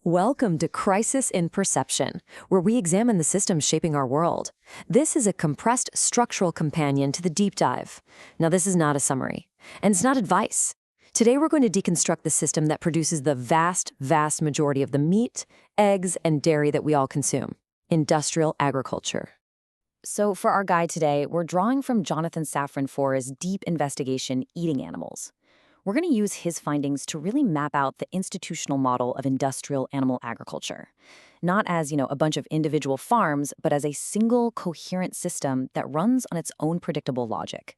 Welcome to Crisis in Perception, where we examine the systems shaping our world. This is a compressed structural companion to the deep dive. Now, this is not a summary, and it's not advice. Today, we're going to deconstruct the system that produces the vast majority of the meat, eggs, and dairy that we all consume: industrial agriculture. So for our guide today, we're drawing from Jonathan Safran Foer's deep investigation, Eating Animals. We're going to use his findings to really map out the institutional model of industrial animal agriculture. Not as, a bunch of individual farms, but as a single coherent system that runs on its own predictable logic.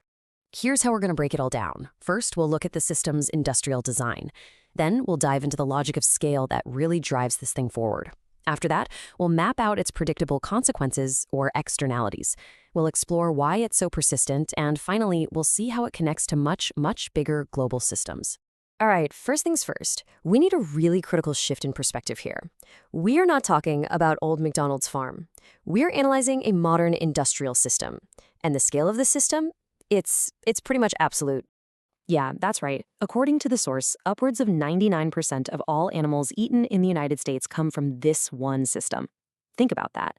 Here's how we're going to break it all down. First, we'll look at the system's industrial design. Then, we'll dive into the logic of scale that really drives this thing forward. After that, we'll map out its predictable consequences, or externalities. We'll explore why it's so persistent, and finally, we'll see how it connects to much bigger global systems. All right, first things first, we need a really critical shift in perspective here. We are not talking about old McDonald's farm. We're analyzing a modern industrial system. And the scale of the system? It's pretty much absolute. Yeah, that's right. According to the source, upwards of 99% of all animals eaten in the United States come from this one system. Think about that.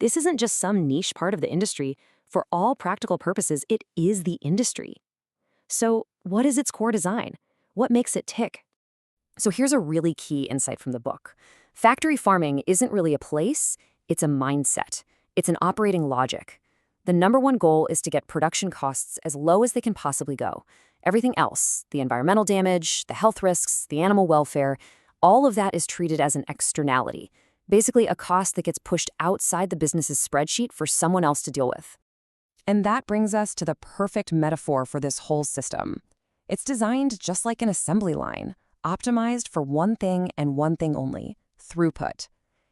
This isn't just some niche part of the industry. For all practical purposes, it is the industry. So, what is its core design? What makes it tick? So here's a really key insight from the book. Factory farming isn't really a place, it's a mindset. It's an operating logic. The number one goal is to get production costs as low as they can possibly go. Everything else, the environmental damage, the health risks, the animal welfare, all of that is treated as an externality, basically a cost that gets pushed outside the business's spreadsheet for someone else to deal with. And that brings us to the perfect metaphor for this whole system. It's designed just like an assembly line, optimized for one thing and one thing only: throughput.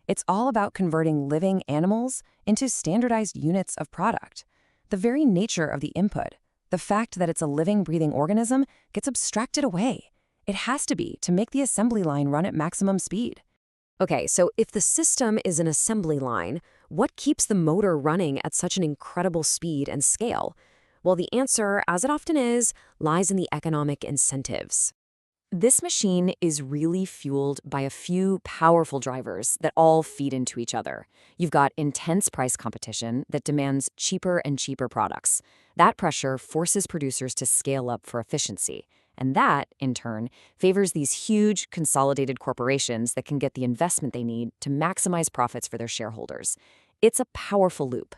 It's all about converting living animals into standardized units of product. The very nature of the input, the fact that it's a living, breathing organism, gets abstracted away. It has to be to make the assembly line run at maximum speed. Okay, so if the system is an assembly line, what keeps the motor running at such an incredible speed and scale? Well, the answer, as it often is, lies in the economic incentives. This machine is really fueled by a few powerful drivers that all feed into each other. You've got intense price competition that demands cheaper and cheaper products. That pressure forces producers to scale up for efficiency. And that, in turn, favors these huge, consolidated corporations that can get the investment they need to maximize profits for their shareholders. It's a powerful loop.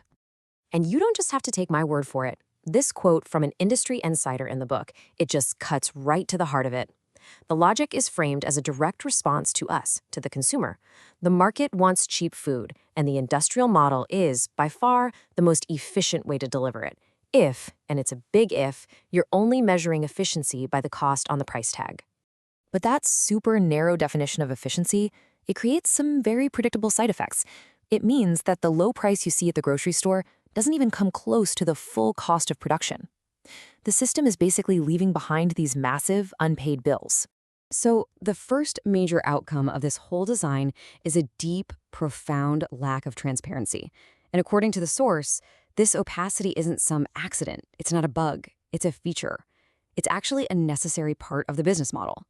And you don't just have to take my word for it. This quote from an industry insider in the book, it just cuts right to the heart of it. The logic is framed as a direct response to us, to the consumer. The market wants cheap food, and the industrial model is, by far, the most efficient way to deliver it. If, and it's a big if, you're only measuring efficiency by the cost on the price tag. But that super narrow definition of efficiency, it creates some very predictable side effects. It means that the low price you see at the grocery store doesn't even come close to the full cost of production. The system is basically leaving behind these massive, unpaid bills. So the first major outcome of this whole design is a deep, profound lack of transparency. And according to the source, this opacity isn't some accident. It's not a bug. It's a feature. It's actually a necessary part of the business model.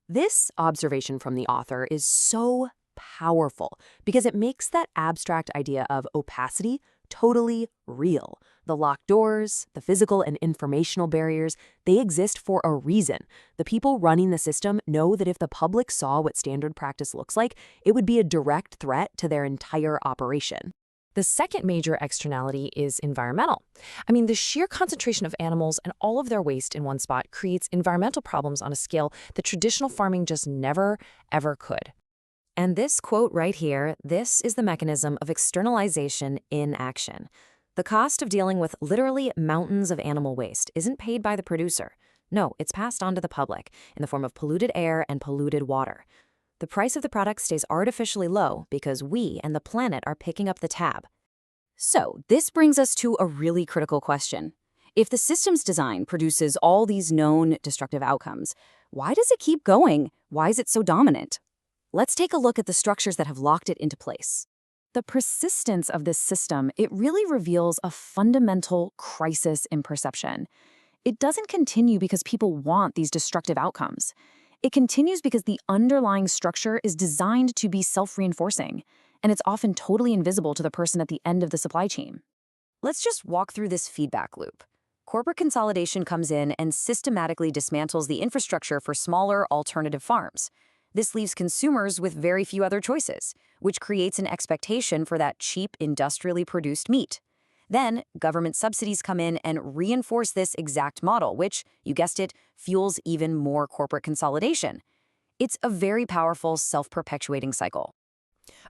This observation from the author is so powerful because it makes that abstract idea of opacity totally real. The locked doors, the physical and informational barriers, they exist for a reason. The people running the system know that if the public saw what standard practice looks like, it would be a direct threat to their entire operation. The second major externality is environmental. The sheer concentration of animals and all of their waste in one spot creates environmental problems on a scale that traditional farming just never, ever could. And this quote right here, this is the mechanism of externalization in action. The cost of dealing with literally mountains of animal waste isn't paid by the producer. No, it's passed on to the public in the form of polluted air and polluted water. The price of the product stays artificially low because we and the planet are picking up the tab. So this brings us to a really critical question. If the system's design produces all these known destructive outcomes, why does it keep going? Why is it so dominant? Let's take a look at the structures that have locked it into place. The persistence of this system, it really reveals a fundamental crisis in perception. It doesn't continue because people want these destructive outcomes. It continues because the underlying structure is designed to be self-reinforcing, and it's often totally invisible to the person at the end of the supply chain. Let's just walk through this feedback loop. Corporate consolidation comes in and systematically dismantles the infrastructure for smaller alternative farms. This leaves consumers with very few other choices, which creates an expectation for that cheap, industrially produced meat. Then, government subsidies come in and reinforce this exact model, which, you guessed it, fuels even more corporate consolidation. It's a very powerful, self-perpetuating cycle.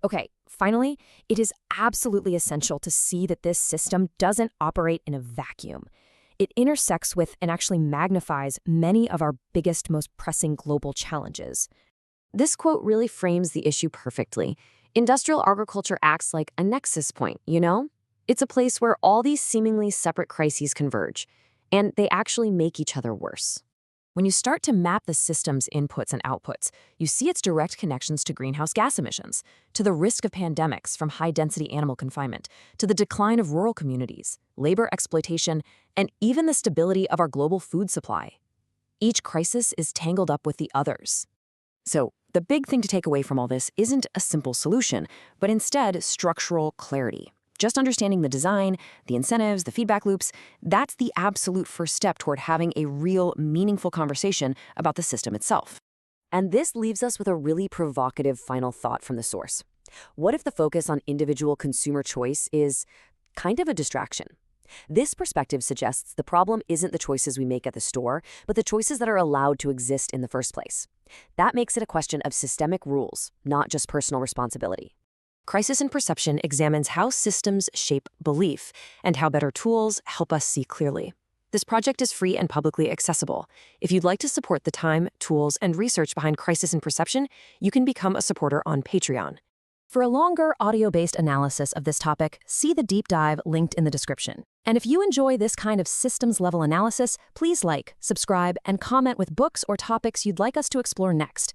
Okay, finally, it is absolutely essential to see that this system doesn't operate in a vacuum. It intersects with and actually magnifies many of our biggest, most pressing global challenges. This quote really frames the issue perfectly. Industrial agriculture acts like a nexus point, you know? It's a place where all these seemingly separate crises converge, and they actually make each other worse. When you start to map the system's inputs and outputs, you see its direct connections to greenhouse gas emissions, to the risk of pandemics from high-density animal confinement, to the decline of rural communities, labor exploitation, and even the stability of our global food supply. Each crisis is tangled up with the others. So, the big thing to take away from all this isn't a simple solution, but instead structural clarity. Just understanding the design, the incentives, the feedback loops, that's the absolute first step toward having a real, meaningful conversation about the system itself. And this leaves us with a really provocative final thought from the source. What if the focus on individual consumer choice is kind of a distraction? This perspective suggests the problem isn't the choices we make at the store, but the choices that are allowed to exist in the first place. That makes it a question of systemic rules, not just personal responsibility. Crisis in Perception examines how systems shape belief and how better tools help us see clearly. This project is free and publicly accessible. If you'd like to support the time, tools, and research behind Crisis in Perception, you can become a supporter on Patreon. For a longer audio-based analysis of this topic, see the deep dive linked in the description. And if you enjoy this kind of systems-level analysis, please like, subscribe, and comment with books or topics you'd like us to explore next.